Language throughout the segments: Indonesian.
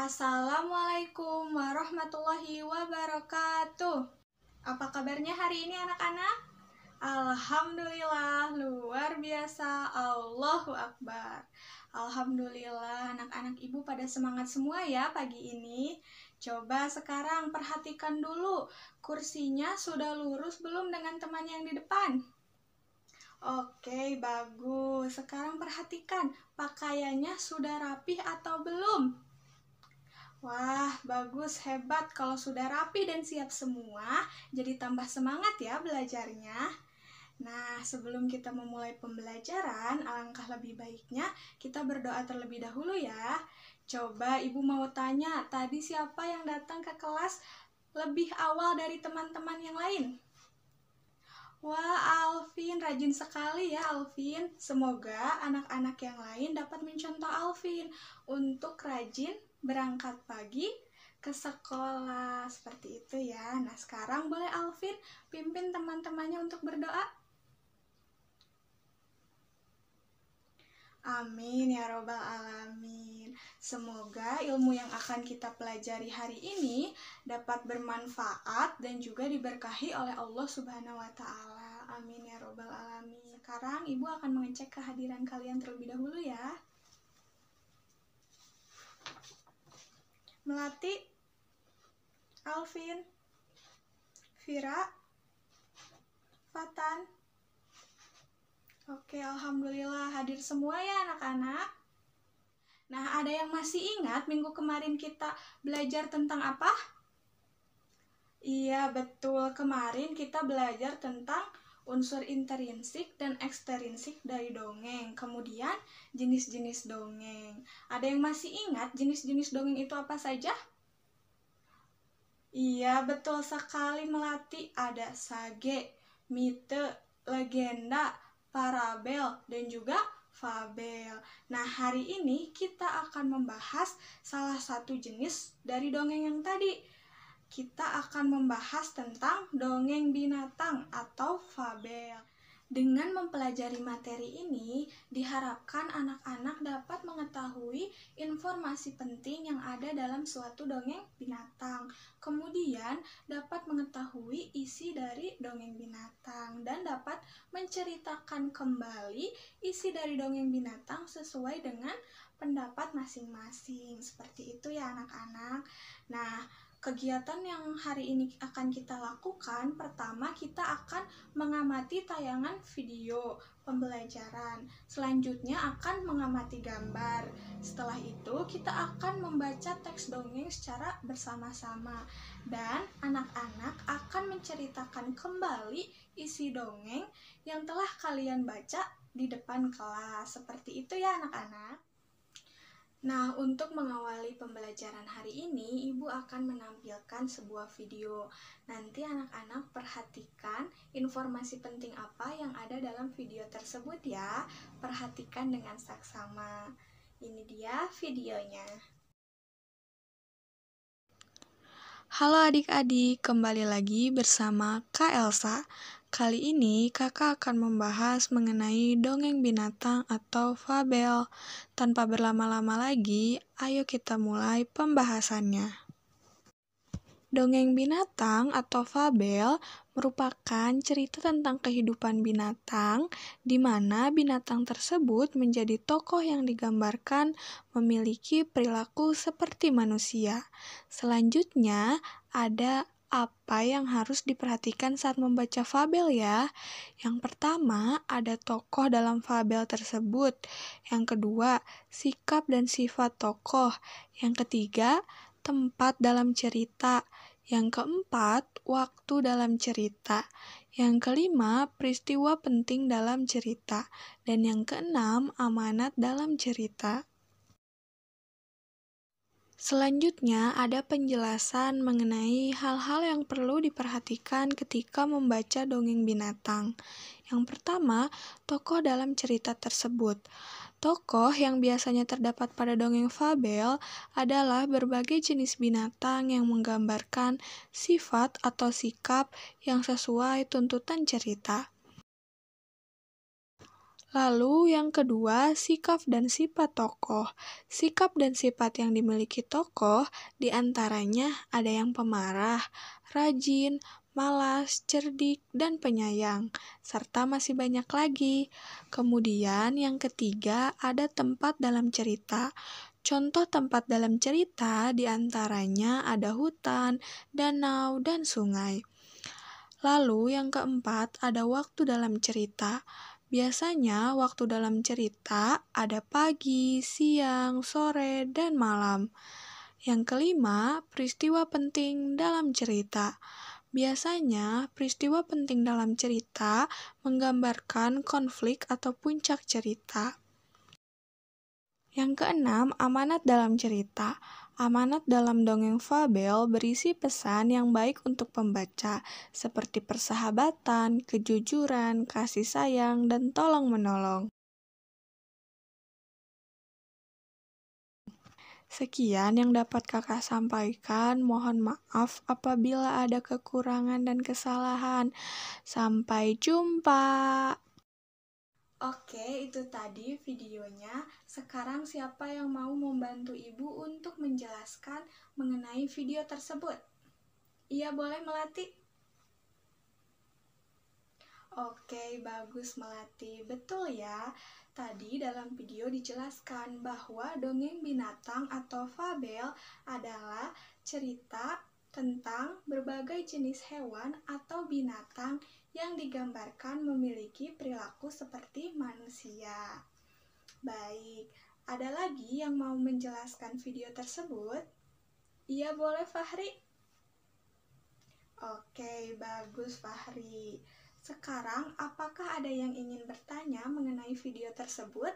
Assalamualaikum warahmatullahi wabarakatuh. Apa kabarnya hari ini anak-anak? Alhamdulillah, luar biasa, Allahu Akbar. Alhamdulillah, anak-anak ibu pada semangat semua ya pagi ini. Coba sekarang perhatikan dulu, kursinya sudah lurus belum dengan temannya yang di depan? Oke, bagus. Sekarang perhatikan, pakaiannya sudah rapih atau belum? Wah, bagus, hebat. Kalau sudah rapi dan siap semua, jadi tambah semangat ya belajarnya. Nah, sebelum kita memulai pembelajaran, alangkah lebih baiknya kita berdoa terlebih dahulu ya. Coba ibu mau tanya, tadi siapa yang datang ke kelas lebih awal dari teman-teman yang lain? Wah, Alvin, rajin sekali ya Alvin. Semoga anak-anak yang lain dapat mencontoh Alvin untuk rajin berangkat pagi ke sekolah. Seperti itu ya. Nah, sekarang boleh Alvin pimpin teman-temannya untuk berdoa. Amin ya robbal alamin. Semoga ilmu yang akan kita pelajari hari ini dapat bermanfaat dan juga diberkahi oleh Allah Subhanahu wa Ta'ala. Amin ya robbal alamin. Sekarang ibu akan mengecek kehadiran kalian terlebih dahulu ya. Melati, Alvin, Vira, Fatan. Oke, alhamdulillah hadir semua ya anak-anak. Nah, ada yang masih ingat minggu kemarin kita belajar tentang apa? Iya, betul. Kemarin kita belajar tentang unsur intrinsik dan ekstrinsik dari dongeng. Kemudian jenis-jenis dongeng. Ada yang masih ingat jenis-jenis dongeng itu apa saja? Iya, betul sekali Melati. Ada sage, mite, legenda, parabel, dan juga fabel. Nah, hari ini kita akan membahas salah satu jenis dari dongeng yang tadi. Kita akan membahas tentang dongeng binatang atau fabel. Dengan mempelajari materi ini, diharapkan anak-anak dapat mengetahui informasi penting yang ada dalam suatu dongeng binatang. Kemudian, dapat mengetahui isi dari dongeng binatang dan dapat menceritakan kembali isi dari dongeng binatang sesuai dengan pendapat masing-masing. Seperti itu ya anak-anak. Nah, kegiatan yang hari ini akan kita lakukan, pertama kita akan mengamati tayangan video pembelajaran. Selanjutnya akan mengamati gambar. Setelah itu kita akan membaca teks dongeng secara bersama-sama. Dan anak-anak akan menceritakan kembali isi dongeng yang telah kalian baca di depan kelas. Seperti itu ya anak-anak. Nah, untuk mengawali pembelajaran hari ini, Ibu akan menampilkan sebuah video. Nanti anak-anak perhatikan informasi penting apa yang ada dalam video tersebut ya. Perhatikan dengan saksama. Ini dia videonya. Halo adik-adik, kembali lagi bersama Kak Elsa. Kali ini kakak akan membahas mengenai dongeng binatang atau fabel. Tanpa berlama-lama lagi, ayo kita mulai pembahasannya. Dongeng binatang atau fabel merupakan cerita tentang kehidupan binatang, di mana binatang tersebut menjadi tokoh yang digambarkan memiliki perilaku seperti manusia. Selanjutnya, ada apa yang harus diperhatikan saat membaca fabel ya. Yang pertama, ada tokoh dalam fabel tersebut. Yang kedua, sikap dan sifat tokoh. Yang ketiga, tempat dalam cerita. Yang keempat, waktu dalam cerita. Yang kelima, peristiwa penting dalam cerita. Dan yang keenam, amanat dalam cerita. Selanjutnya, ada penjelasan mengenai hal-hal yang perlu diperhatikan ketika membaca dongeng binatang. Yang pertama, tokoh dalam cerita tersebut. Tokoh yang biasanya terdapat pada dongeng fabel adalah berbagai jenis binatang yang menggambarkan sifat atau sikap yang sesuai tuntutan cerita. Lalu yang kedua, sikap dan sifat tokoh. Sikap dan sifat yang dimiliki tokoh diantaranya ada yang pemarah, rajin, malas, cerdik, dan penyayang, serta masih banyak lagi. Kemudian yang ketiga ada tempat dalam cerita. Contoh tempat dalam cerita diantaranya ada hutan, danau, dan sungai. Lalu yang keempat ada waktu dalam cerita. Biasanya waktu dalam cerita ada pagi, siang, sore, dan malam. Yang kelima, peristiwa penting dalam cerita. Biasanya, peristiwa penting dalam cerita menggambarkan konflik atau puncak cerita. Yang keenam, amanat dalam cerita. Amanat dalam dongeng fabel berisi pesan yang baik untuk pembaca, seperti persahabatan, kejujuran, kasih sayang, dan tolong-menolong. Sekian yang dapat kakak sampaikan. Mohon maaf apabila ada kekurangan dan kesalahan. Sampai jumpa. Oke, itu tadi videonya. Sekarang siapa yang mau membantu ibu untuk menjelaskan mengenai video tersebut? Iya, boleh Melati? Oke, bagus Melati. Betul ya. Tadi dalam video dijelaskan bahwa dongeng binatang atau fabel adalah cerita tentang berbagai jenis hewan atau binatang yang digambarkan memiliki perilaku seperti manusia. Baik, ada lagi yang mau menjelaskan video tersebut? Iya, boleh Fahri? Oke, bagus Fahri. Sekarang, apakah ada yang ingin bertanya mengenai video tersebut?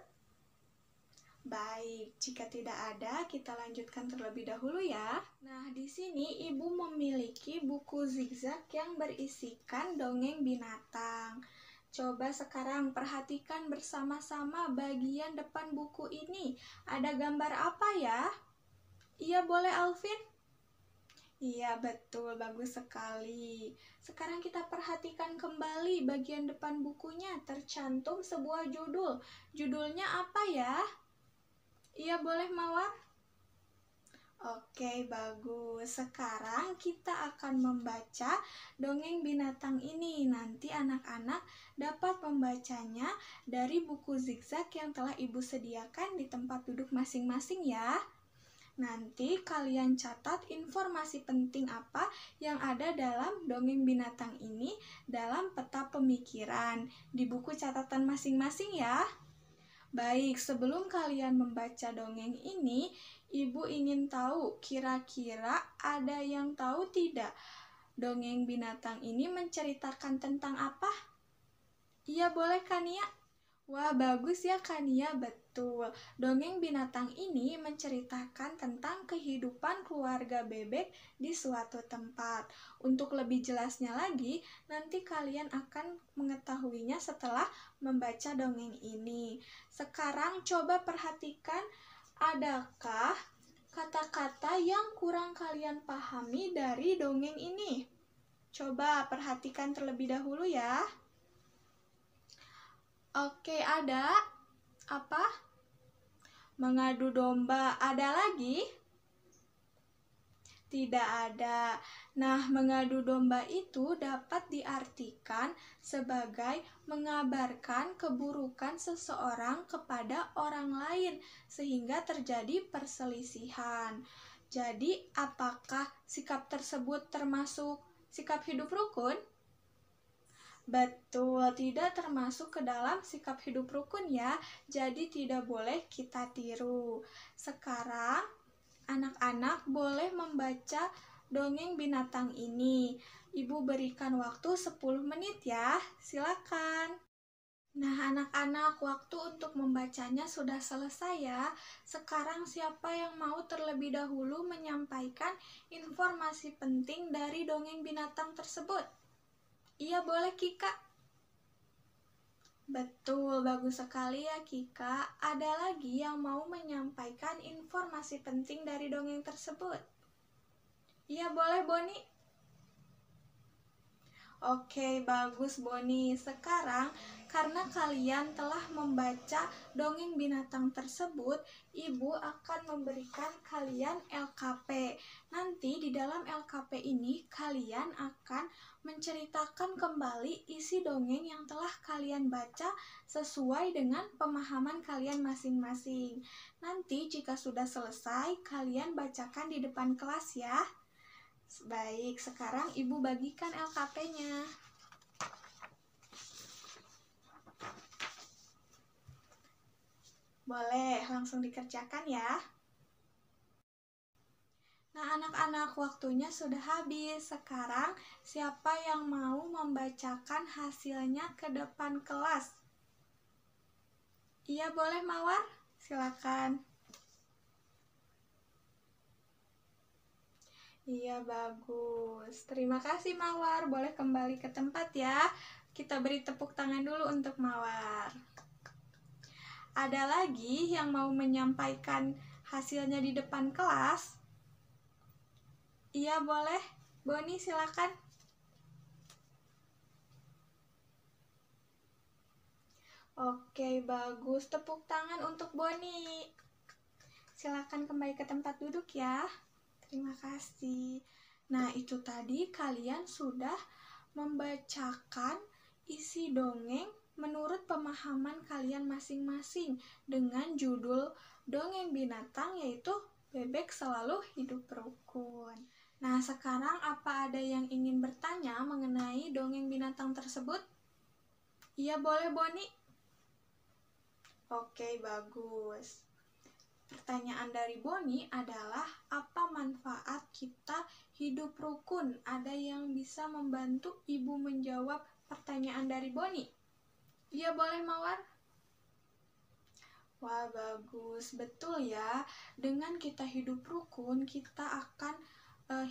Baik, jika tidak ada, kita lanjutkan terlebih dahulu ya. Nah, di sini ibu memiliki buku zigzag yang berisikan dongeng binatang. Coba sekarang perhatikan bersama-sama bagian depan buku ini. Ada gambar apa ya? Iya, boleh Alvin? Iya, betul. Bagus sekali. Sekarang kita perhatikan kembali bagian depan bukunya. Tercantum sebuah judul. Judulnya apa ya? Iya, boleh Mawar? Oke, bagus. Sekarang kita akan membaca dongeng binatang ini. Nanti anak-anak dapat membacanya dari buku zigzag yang telah ibu sediakan di tempat duduk masing-masing ya. Nanti kalian catat informasi penting apa yang ada dalam dongeng binatang ini dalam peta pemikiran di buku catatan masing-masing ya. Baik, sebelum kalian membaca dongeng ini, ibu ingin tahu kira-kira ada yang tahu tidak? Dongeng binatang ini menceritakan tentang apa? Iya, boleh Kania? Wah, bagus ya Kania, betul. Dongeng binatang ini menceritakan tentang kehidupan keluarga bebek di suatu tempat. Untuk lebih jelasnya lagi, nanti kalian akan mengetahuinya setelah membaca dongeng ini. Sekarang coba perhatikan, adakah kata-kata yang kurang kalian pahami dari dongeng ini? Coba perhatikan terlebih dahulu ya. Oke, ada apa? Mengadu domba. Ada lagi? Tidak ada. Nah, mengadu domba itu dapat diartikan sebagai mengabarkan keburukan seseorang kepada orang lain sehingga terjadi perselisihan. Jadi, apakah sikap tersebut termasuk sikap hidup rukun? Betul, tidak termasuk ke dalam sikap hidup rukun ya, jadi tidak boleh kita tiru. Sekarang, anak-anak boleh membaca dongeng binatang ini. Ibu berikan waktu 10 menit ya, silakan. Nah, anak-anak, waktu untuk membacanya sudah selesai ya. Sekarang siapa yang mau terlebih dahulu menyampaikan informasi penting dari dongeng binatang tersebut? Iya, boleh Kika. Betul, bagus sekali ya Kika. Ada lagi yang mau menyampaikan informasi penting dari dongeng tersebut? Iya, boleh Boni. Oke, bagus Boni. Sekarang karena kalian telah membaca dongeng binatang tersebut, Ibu akan memberikan kalian LKP. Nanti di dalam LKP ini kalian akan menceritakan kembali isi dongeng yang telah kalian baca sesuai dengan pemahaman kalian masing-masing. Nanti jika sudah selesai, kalian bacakan di depan kelas ya. Baik, sekarang Ibu bagikan LKP-nya. Boleh, langsung dikerjakan ya. Nah, anak-anak, waktunya sudah habis. Sekarang, siapa yang mau membacakan hasilnya ke depan kelas? Iya, boleh Mawar? Silakan. Iya, bagus. Terima kasih Mawar. Boleh kembali ke tempat ya. Kita beri tepuk tangan dulu untuk Mawar. Ada lagi yang mau menyampaikan hasilnya di depan kelas? Iya, boleh. Boni, silakan. Oke, bagus. Tepuk tangan untuk Boni. Silakan kembali ke tempat duduk ya. Terima kasih. Nah, itu tadi kalian sudah membacakan isi dongeng menurut pemahaman kalian masing-masing dengan judul dongeng binatang, yaitu Bebek Selalu Hidup Rukun. Nah, sekarang apa ada yang ingin bertanya mengenai dongeng binatang tersebut? Iya, boleh Boni. Oke, bagus. Pertanyaan dari Boni adalah, apa manfaat kita hidup rukun? Ada yang bisa membantu Ibu menjawab pertanyaan dari Boni? Iya, boleh Mawar? Wah, bagus. Betul ya. Dengan kita hidup rukun, kita akan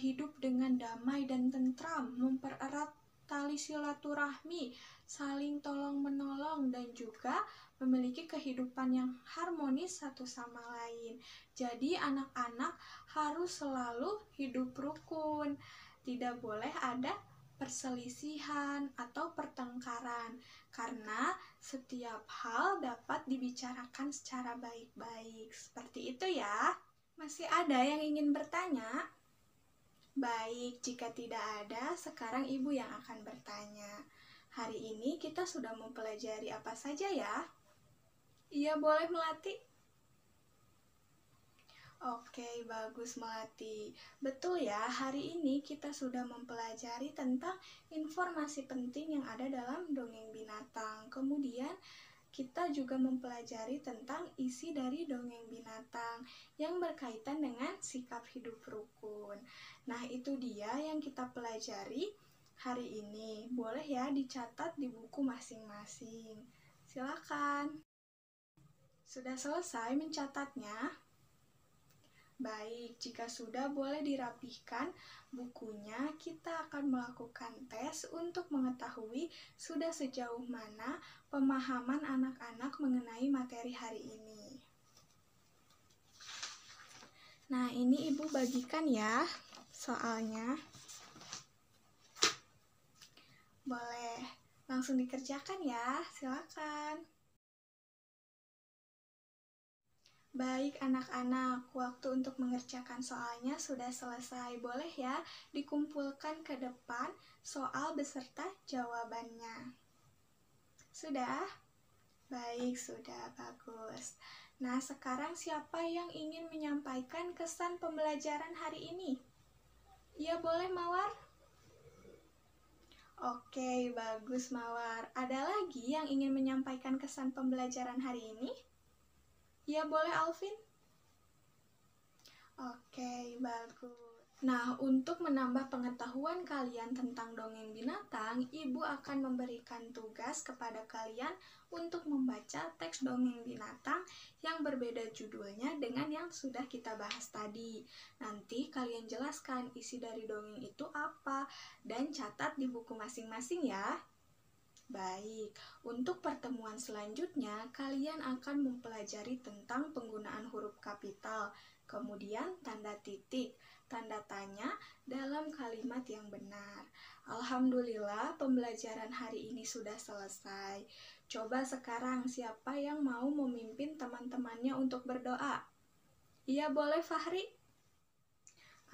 hidup dengan damai dan tentram, mempererat tali silaturahmi, saling tolong-menolong, dan juga memiliki kehidupan yang harmonis satu sama lain. Jadi anak-anak harus selalu hidup rukun. Tidak boleh ada perselisihan atau pertengkaran, karena setiap hal dapat dibicarakan secara baik-baik. Seperti itu ya. Masih ada yang ingin bertanya? Baik, jika tidak ada, sekarang Ibu yang akan bertanya. Hari ini kita sudah mempelajari apa saja ya? Iya, boleh Melati. Oke, bagus Melati. Betul ya, hari ini kita sudah mempelajari tentang informasi penting yang ada dalam dongeng binatang. Kemudian kita juga mempelajari tentang isi dari dongeng binatang yang berkaitan dengan sikap hidup rukun. Nah, itu dia yang kita pelajari hari ini. Boleh ya dicatat di buku masing-masing. Silakan. Sudah selesai mencatatnya? Baik, jika sudah, boleh dirapihkan bukunya. Kita akan melakukan tes untuk mengetahui sudah sejauh mana pemahaman anak-anak mengenai materi hari ini. Nah, ini Ibu bagikan ya soalnya. Boleh langsung dikerjakan ya, silakan. Baik anak-anak, waktu untuk mengerjakan soalnya sudah selesai. Boleh ya dikumpulkan ke depan soal beserta jawabannya. Sudah? Baik, sudah, bagus. Nah, sekarang siapa yang ingin menyampaikan kesan pembelajaran hari ini? Iya, boleh Mawar? Oke, bagus Mawar. Ada lagi yang ingin menyampaikan kesan pembelajaran hari ini? Iya, boleh Alvin? Oke, bagus. Nah, untuk menambah pengetahuan kalian tentang dongeng binatang, Ibu akan memberikan tugas kepada kalian untuk membaca teks dongeng binatang yang berbeda judulnya dengan yang sudah kita bahas tadi. Nanti kalian jelaskan isi dari dongeng itu apa dan catat di buku masing-masing ya. Baik, untuk pertemuan selanjutnya, kalian akan mempelajari tentang penggunaan huruf kapital, kemudian tanda titik, tanda tanya dalam kalimat yang benar. Alhamdulillah, pembelajaran hari ini sudah selesai. Coba sekarang siapa yang mau memimpin teman-temannya untuk berdoa? Iya, boleh Fahri?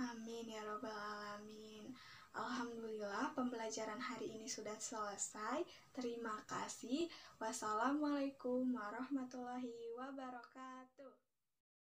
Amin ya robbal alamin. Alhamdulillah pembelajaran hari ini sudah selesai. Terima kasih. Wassalamualaikum warahmatullahi wabarakatuh.